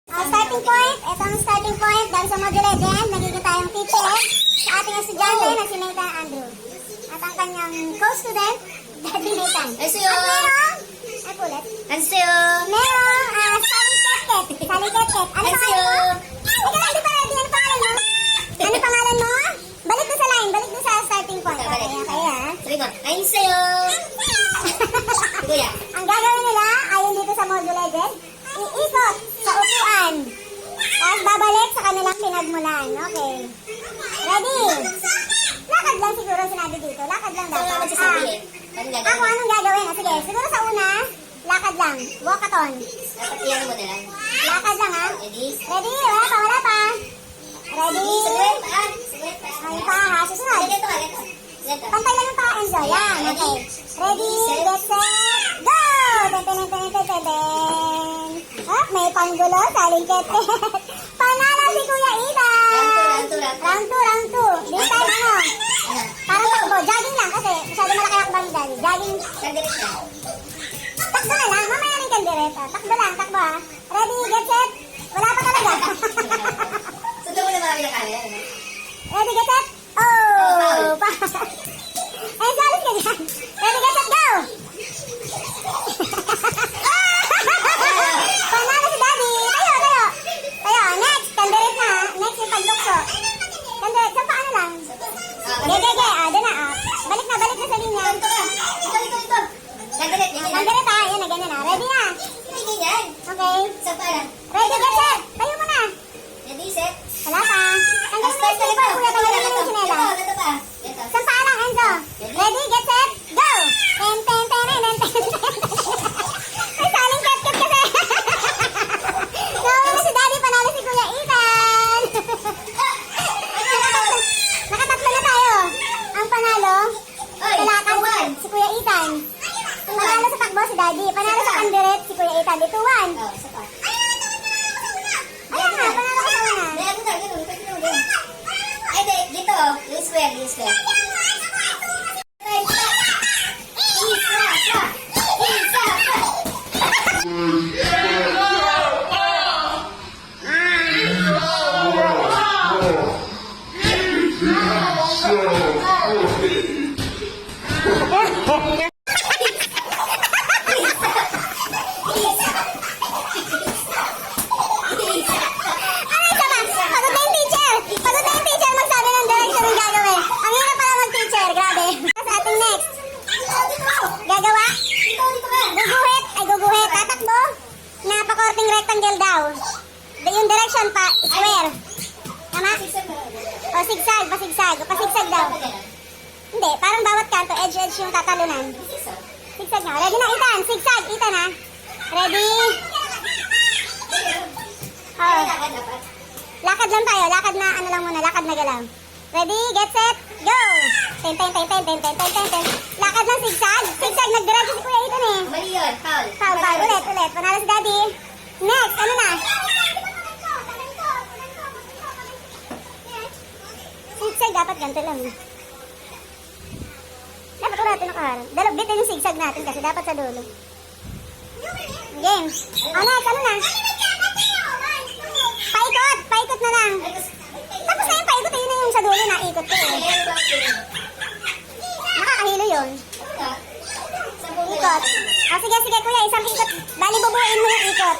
Starting point, ito ang starting point dahil sa Module Legend, nagiging tayong teacher sa ating estudyante na si Nathan Andrew. At ang kanyang co-student, Daddy Nathan. Anseyo! At merong, ay pulit, Anseyo! merong Sally Ket-Ket. Sally Ket-Ket. Ano Anseyo! pangalan mo? Ikaw, hindi pa ready. Ano pangalan mo? Ano pangalan mo? Balik na sa line, balik na sa starting point. Okay, okay ah. Sabi mo, Anseyo! Kuya. Ang gagawin nila, ayon dito sa Module Legend, iikot sa upuan. Tapos babalik sa kanilang pinagmulan. Okay. Ready? Lakad lang siguro sinabi dito. Lakad lang Ano dapat. naman sasabihin? Anong Ako, gagawin? anong gagawin? Sige, siguro sa una, lakad lang. Walkathon. Dapat iyan mo na lang. Lakad lang ha. Ready? Ready? Wala pa, wala pa. Ready? Ready? Saglit pa. Saglit pa. Ay pa ha. Susunod. Ganito ka, ganito. Ganito. Pantay lang yung paa, Enzo. Yan. Okay. Ready, get set, go! Ten. Oh, may panggulo, saling Ket-Ket. Panalo si Kuya Ethan. Round 2. Round 2. This time, ano? Ano? Parang takbo. Jogging lang kasi masyado malaki ang bang daddy. Jogging. Sandirit ka. Takbo na lang. Mamaya rin kaldereta. Takbo lang, takbo ha. Ready, get set. Wala pa talaga. Sundan mo na marami na kami. Ready, get set. Oh! Eh, salis ka dyan. Ready, get set, go! Panalo si Daddy. Tayo. Tayo, next. Kandirit na. Next yung pagdukso. Kandirit, sa paano lang? Gege. Doon na. Balik na sa linya. Ito. Sandirit. Kandirit ha. Yan na, ganyan na. Ready na. Hindi yan. Okay. Sa pala. Ready, get set. Tayo mo na. Ready, set. Wala pa. Tanggalin mo yung slipper, kuya. Tanggalin mo yung sinela. Ito pa. Ito. Sa paalang, Enzo. Ready, get set, go! Ten. Ay, saling Ket-Ket kasi. Nawala si Daddy, panalo si Kuya Ethan. Nakatatlo na tayo. Ang panalo, Oy, kalakad one. si Kuya Ethan. Panalo sa takbo si Daddy. Panalo sa kandiret si Kuya Ethan. Dito, 1. Oh, isa pa. Ayan nga, panalo ko sa una. Ganun. Ganun. Ay, dito. Yung square. Pagod na yung teacher magsabi ng direction ng gagawin. Ang hirap pala mag-teacher, grabe. Sa ating next. Gagawa? Guguhit. Tatakbo. Napakorting rectangle daw. Yung direction pa, square. Tama? O zigzag, pasigsag daw. Hindi, parang bawat kanto, edge yung tatalunan. Zigzag na. Ready na, Ethan? Zigzag, Ethan ha. Ready? Oh. Lakad lang tayo. Lakad na, ano lang muna. Lakad na galaw. Ready, get set, go! Ten. Lakad lang, zigzag. Zigzag, nagdiretso si Kuya Ethan eh. Mali yun. Foul. Foul. Ulit. Panalo si Daddy. Next, ano na? Zigzag, dapat ganito lang. Dapat ulit nakaharap. Bitin yung zigzag natin kasi dapat sa dulo. Game. Next, ano na? Paikot na lang. Tapos na yung paikot, yun na yung sa dulo na ikot ko eh. Nakakahilo yun. Ikot. Sige kuya, isang ikot. Bali, bubuin mo yung ikot.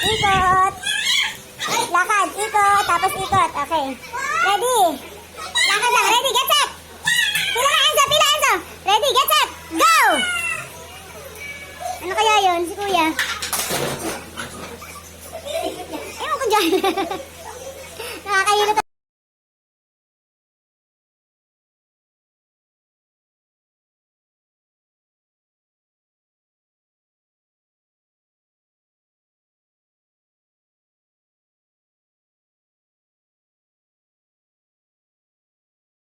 Ikot. Lakad, ikot, tapos ikot. Okay. Ready? Lakad lang. Ready, get set. Pila Enzo. Ready, get set. Go! Ano kaya yun, si kuya? Ewan ko dyan.